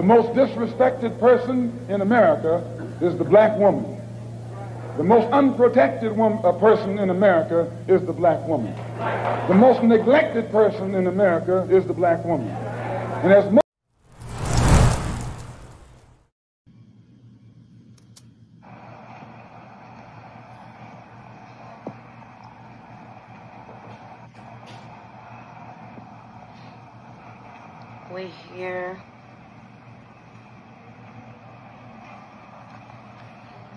The most disrespected person in America is the black woman. The most unprotected person in America is the black woman. The most neglected person in America is the black woman. And as we here.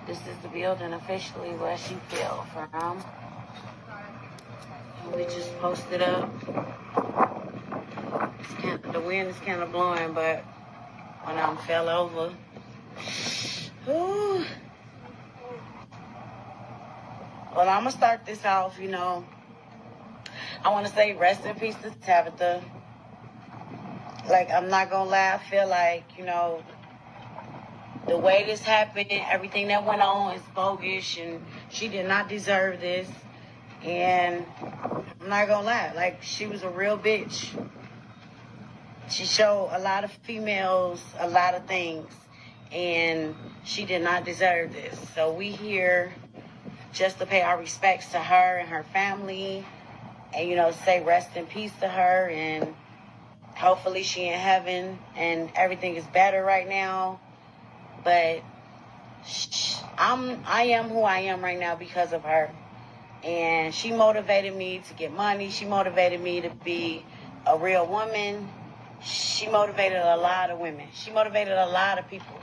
This is the building officially where she fell from. And we just posted up. The wind is kind of blowing, but when I fell over. Whew. Well, I'm going to start this off, you know. I want to say rest in peace to Tabitha. Like, I'm not going to lie, I feel like, you know, the way this happened, everything that went on is bogus, and she did not deserve this. And I'm not going to lie, like, she was a real bitch. She showed a lot of females a lot of things, and she did not deserve this. So we here just to pay our respects to her and her family, and, you know, say rest in peace to her, and hopefully she in heaven and everything is better right now. But I am who I am right now because of her. And she motivated me to get money. She motivated me to be a real woman. She motivated a lot of women. She motivated a lot of people.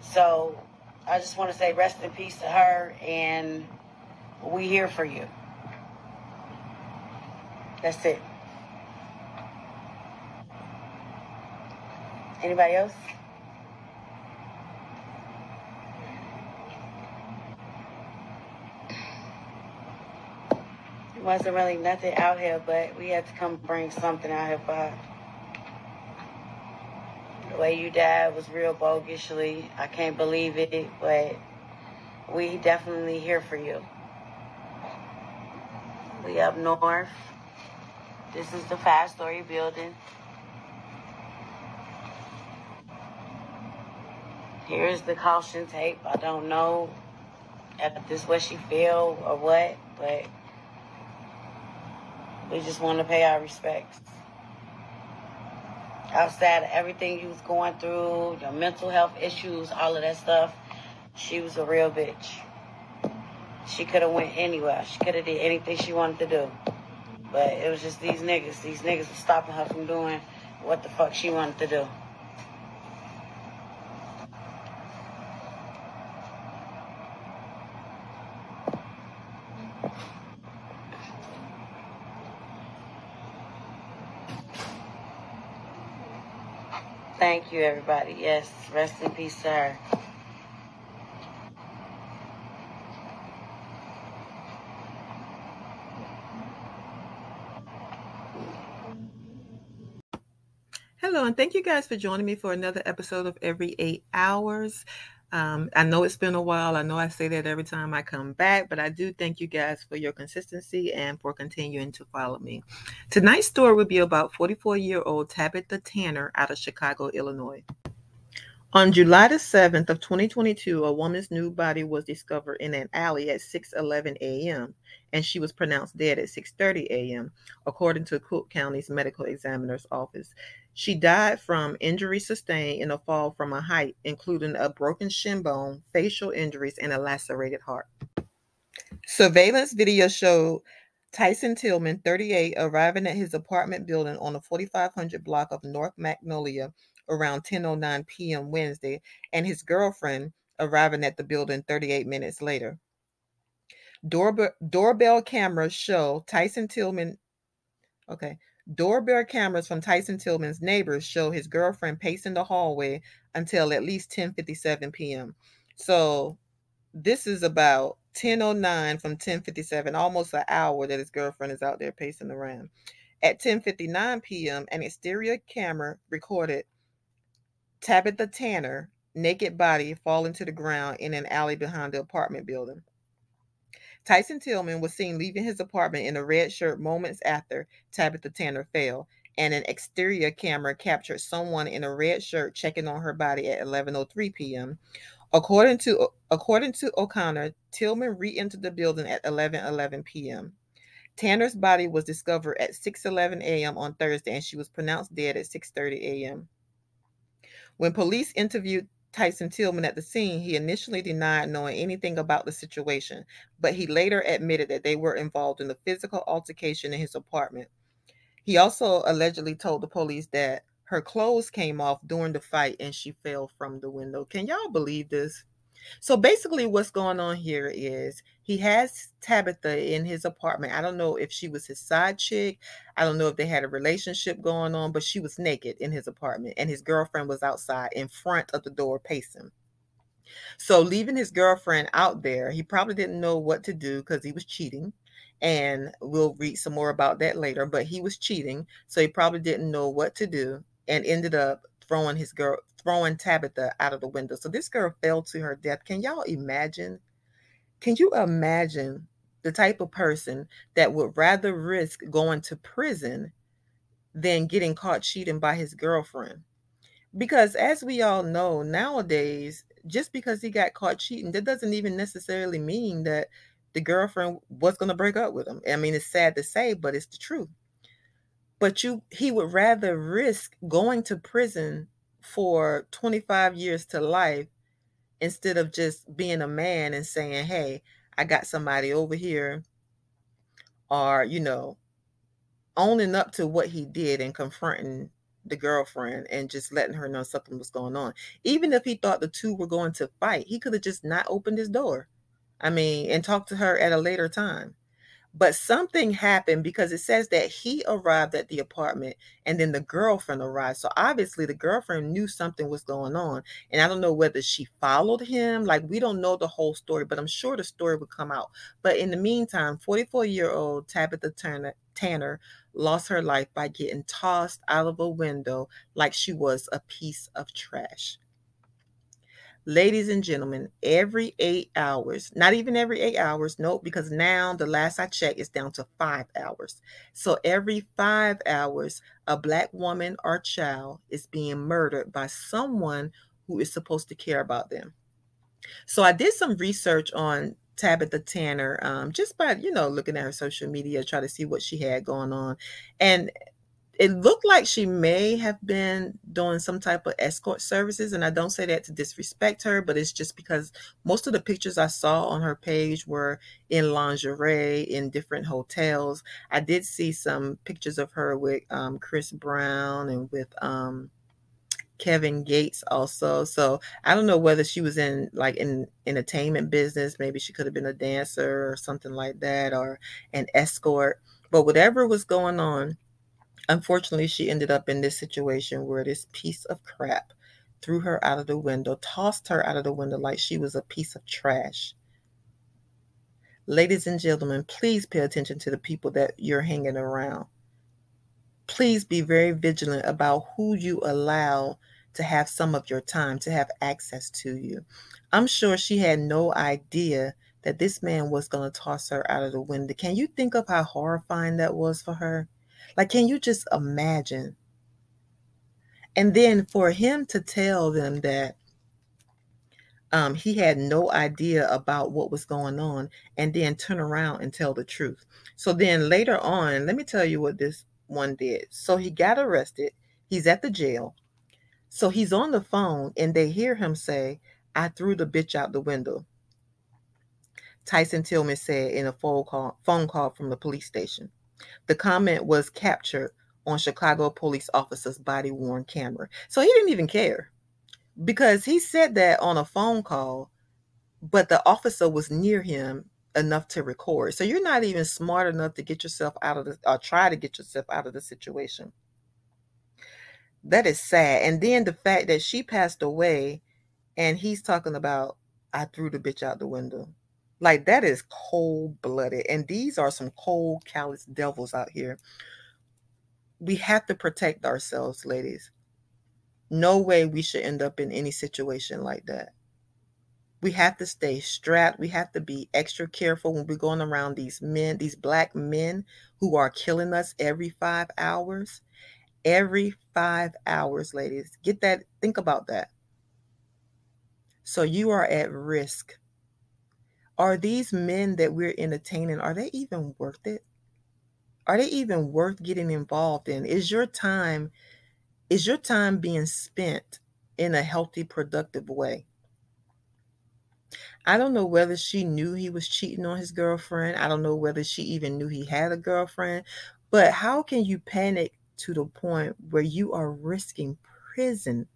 So I just want to say rest in peace to her, and we here for you. That's it. Anybody else? It wasn't really nothing out here, but we had to come bring something out here for her. The way you died was real bogusly. I can't believe it, but we definitely here for you. We up north. This is the 5-story building. Here's the caution tape. I don't know if this is what she feel or what, but we just want to pay our respects. Outside of everything you was going through, your mental health issues, all of that stuff, she was a real bitch. She could have went anywhere. She could have did anything she wanted to do. But it was just these niggas. These niggas were stopping her from doing what the fuck she wanted to do. Thank you, everybody. Yes, rest in peace to her. Hello, and thank you guys for joining me for another episode of Every 8 Hours. I know it's been a while. I know I say that every time I come back, but I do thank you guys for your consistency and for continuing to follow me. Tonight's story will be about 44-year-old Tabitha Tanner out of Chicago, Illinois. On July the 7th of 2022, a woman's nude body was discovered in an alley at 6:11 a.m., and she was pronounced dead at 6:30 a.m., according to Cook County's medical examiner's office. She died from injuries sustained in a fall from a height, including a broken shin bone, facial injuries, and a lacerated heart. Surveillance video showed Tyson Tillman, 38, arriving at his apartment building on the 4500 block of North Magnolia around 10:09 p.m. Wednesday, and his girlfriend arriving at the building 38 minutes later. Doorbell cameras show Tyson Tillman. Doorbell cameras from Tyson Tillman's neighbors show his girlfriend pacing the hallway until at least 10:57 p.m. So this is about 10:09 from 10:57, almost an hour that his girlfriend is out there pacing around. At 10:59 p.m., an exterior camera recorded Tabitha Tanner, naked body falling to the ground in an alley behind the apartment building. Tyson Tillman was seen leaving his apartment in a red shirt moments after Tabitha Tanner fell, and an exterior camera captured someone in a red shirt checking on her body at 11:03 p.m. According to O'Connor, Tillman re-entered the building at 11:11 p.m. Tanner's body was discovered at 6:11 a.m. on Thursday, and she was pronounced dead at 6:30 a.m. When police interviewed Tyson Tillman at the scene, he initially denied knowing anything about the situation, but he later admitted that they were involved in the physical altercation in his apartment. He also allegedly told the police that her clothes came off during the fight and she fell from the window. Can y'all believe this? So basically what's going on here is he has Tabitha in his apartment. I don't know if she was his side chick. I don't know if they had a relationship going on, but she was naked in his apartment and his girlfriend was outside in front of the door pacing. So leaving his girlfriend out there, he probably didn't know what to do because he was cheating. And we'll read some more about that later, but he was cheating. So he probably didn't know what to do and ended up throwing Tabitha out of the window. So this girl fell to her death. Can y'all imagine? Can you imagine the type of person that would rather risk going to prison than getting caught cheating by his girlfriend? Because as we all know nowadays, just because he got caught cheating, that doesn't even necessarily mean that the girlfriend was going to break up with him. I mean, it's sad to say, but it's the truth. But he would rather risk going to prison for 25 years to life instead of just being a man and saying, hey, I got somebody over here, or, owning up to what he did and confronting the girlfriend and just letting her know something was going on. Even if he thought the two were going to fight, he could have just not opened his door. And talked to her at a later time. But something happened because it says that he arrived at the apartment and then the girlfriend arrived. So obviously the girlfriend knew something was going on. And I don't know whether she followed him. Like, we don't know the whole story, but I'm sure the story would come out. But in the meantime, 44-year-old Tabitha Tanner lost her life by getting tossed out of a window like she was a piece of trash. Ladies and gentlemen, every 8 hours, not even every 8 hours, nope, because now the last I checked is down to 5 hours. So every 5 hours, a Black woman or child is being murdered by someone who is supposed to care about them. So I did some research on Tabitha Tanner, just by, looking at her social media, try to see what she had going on. And it looked like she may have been doing some type of escort services. And I don't say that to disrespect her, but it's just because most of the pictures I saw on her page were in lingerie in different hotels. I did see some pictures of her with Chris Brown and with Kevin Gates also. So I don't know whether she was in entertainment business. Maybe she could have been a dancer or something like that, or an escort. But whatever was going on, unfortunately, she ended up in this situation where this piece of crap threw her out of the window, tossed her out of the window like she was a piece of trash. Ladies and gentlemen, please pay attention to the people that you're hanging around. Please be very vigilant about who you allow to have some of your time, to have access to you. I'm sure she had no idea that this man was going to toss her out of the window. Can you think of how horrifying that was for her? Like, can you just imagine? And then for him to tell them that he had no idea about what was going on and then turn around and tell the truth. So then later on, let me tell you what this one did. So he got arrested. He's at the jail. So he's on the phone and they hear him say, I threw the bitch out the window. Tyson Tillman said in a phone call from the police station. The comment was captured on Chicago police officer's body-worn camera. So he didn't even care because he said that on a phone call, but the officer was near him enough to record. So you're not even smart enough to get yourself out of this, or try to get yourself out of the situation. That is sad. And then the fact that she passed away and he's talking about, I threw the bitch out the window. Like, that is cold-blooded. And these are some cold, callous devils out here. We have to protect ourselves, ladies. No way we should end up in any situation like that. We have to stay strapped. We have to be extra careful when we're going around these men, these Black men who are killing us every 5 hours. Every 5 hours, ladies. Get that. Think about that. So you are at risk. Are these men that we're entertaining, are they even worth it? Are they even worth getting involved in? Is your time being spent in a healthy, productive way? I don't know whether she knew he was cheating on his girlfriend. I don't know whether she even knew he had a girlfriend. But how can you panic to the point where you are risking prison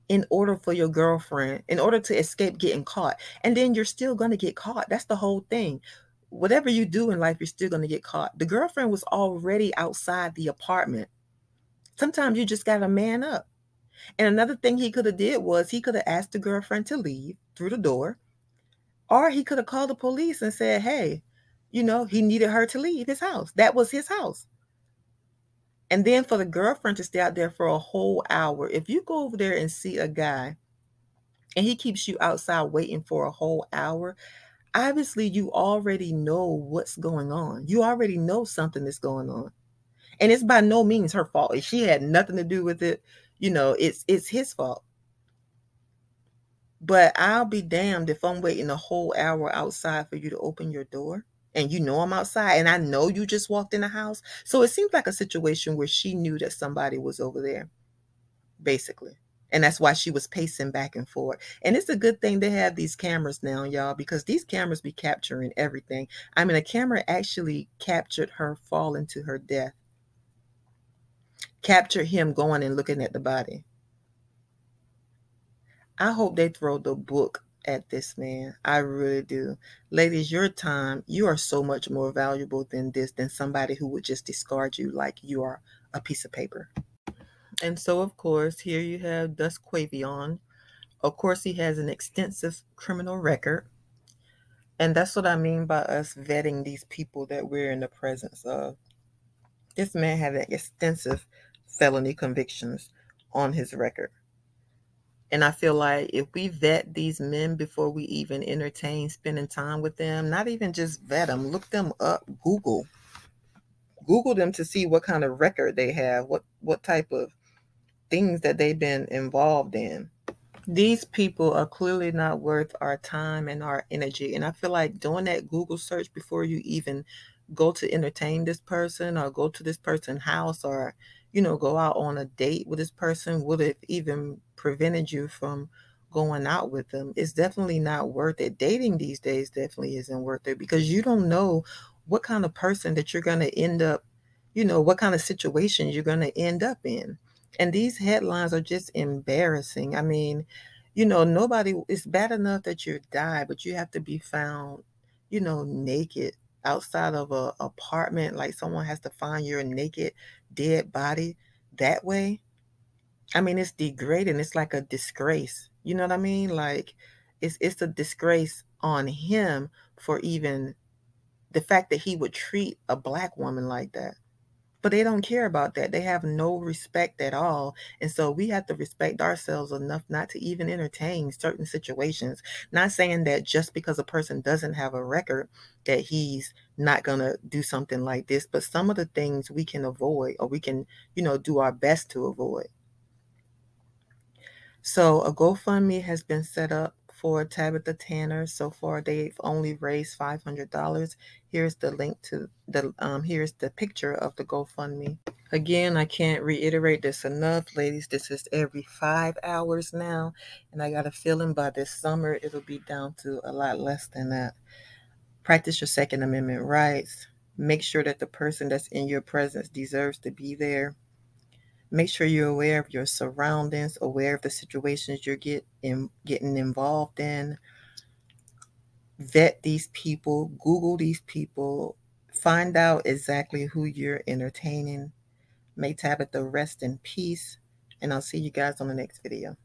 in order for your girlfriend, in order to escape getting caught? And then you're still going to get caught. That's the whole thing. Whatever you do in life, you're still going to get caught. The girlfriend was already outside the apartment. Sometimes you just got to man up. And another thing he could have did was he could have asked the girlfriend to leave through the door, or he could have called the police and said, hey, he needed her to leave his house. That was his house. And then for the girlfriend to stay out there for a whole hour, if you go over there and see a guy and he keeps you outside waiting for a whole hour, obviously you already know what's going on. You already know something is going on. And it's by no means her fault. She had nothing to do with it. It's his fault. But I'll be damned if I'm waiting a whole hour outside for you to open your door. And I'm outside and I know you just walked in the house. So it seems like a situation where she knew that somebody was over there, basically. And that's why she was pacing back and forth. And it's a good thing they have these cameras now, y'all, because these cameras be capturing everything. I mean, a camera actually captured her falling to her death. Captured him going and looking at the body. I hope they throw the book at this man. I really do. Ladies, your time, you are so much more valuable than somebody who would just discard you like you are a piece of paper. And so, of course, here you have Dustqavion. Of course, he has an extensive criminal record. And that's what I mean by us vetting these people that we're in the presence of. This man had extensive felony convictions on his record. And I feel like if we vet these men before we even entertain spending time with them, not even just vet them, look them up, Google them to see what kind of record they have, what type of things that they've been involved in. These people are clearly not worth our time and our energy. And I feel like doing that Google search before you even go to entertain this person or go to this person's house or, go out on a date with this person would have even prevented you from going out with them. It's definitely not worth it. Dating these days definitely isn't worth it because you don't know what kind of person that you're going to end up, what kind of situation you're going to end up in. And these headlines are just embarrassing. I mean, nobody, it's bad enough that you die, but you have to be found, naked outside of a apartment. Like someone has to find your naked, dead body that way. I mean, it's degrading. It's like a disgrace. You know what I mean? Like it's a disgrace on him for even the fact that he would treat a black woman like that. But they don't care about that. They have no respect at all. And so we have to respect ourselves enough not to even entertain certain situations. Not saying that just because a person doesn't have a record that he's not going to do something like this. But some of the things we can avoid or we can, do our best to avoid. So a GoFundMe has been set up for Tabitha Tanner. So far, they've only raised $500. Here's the link to here's the picture of the GoFundMe. Again, I can't reiterate this enough, ladies. This is every 5 hours now. And I got a feeling by this summer, it'll be down to a lot less than that. Practice your Second Amendment rights. Make sure that the person that's in your presence deserves to be there. Make sure you're aware of your surroundings, aware of the situations you're getting involved in. Vet these people, Google these people, find out exactly who you're entertaining. May Tabitha rest in peace, and I'll see you guys on the next video.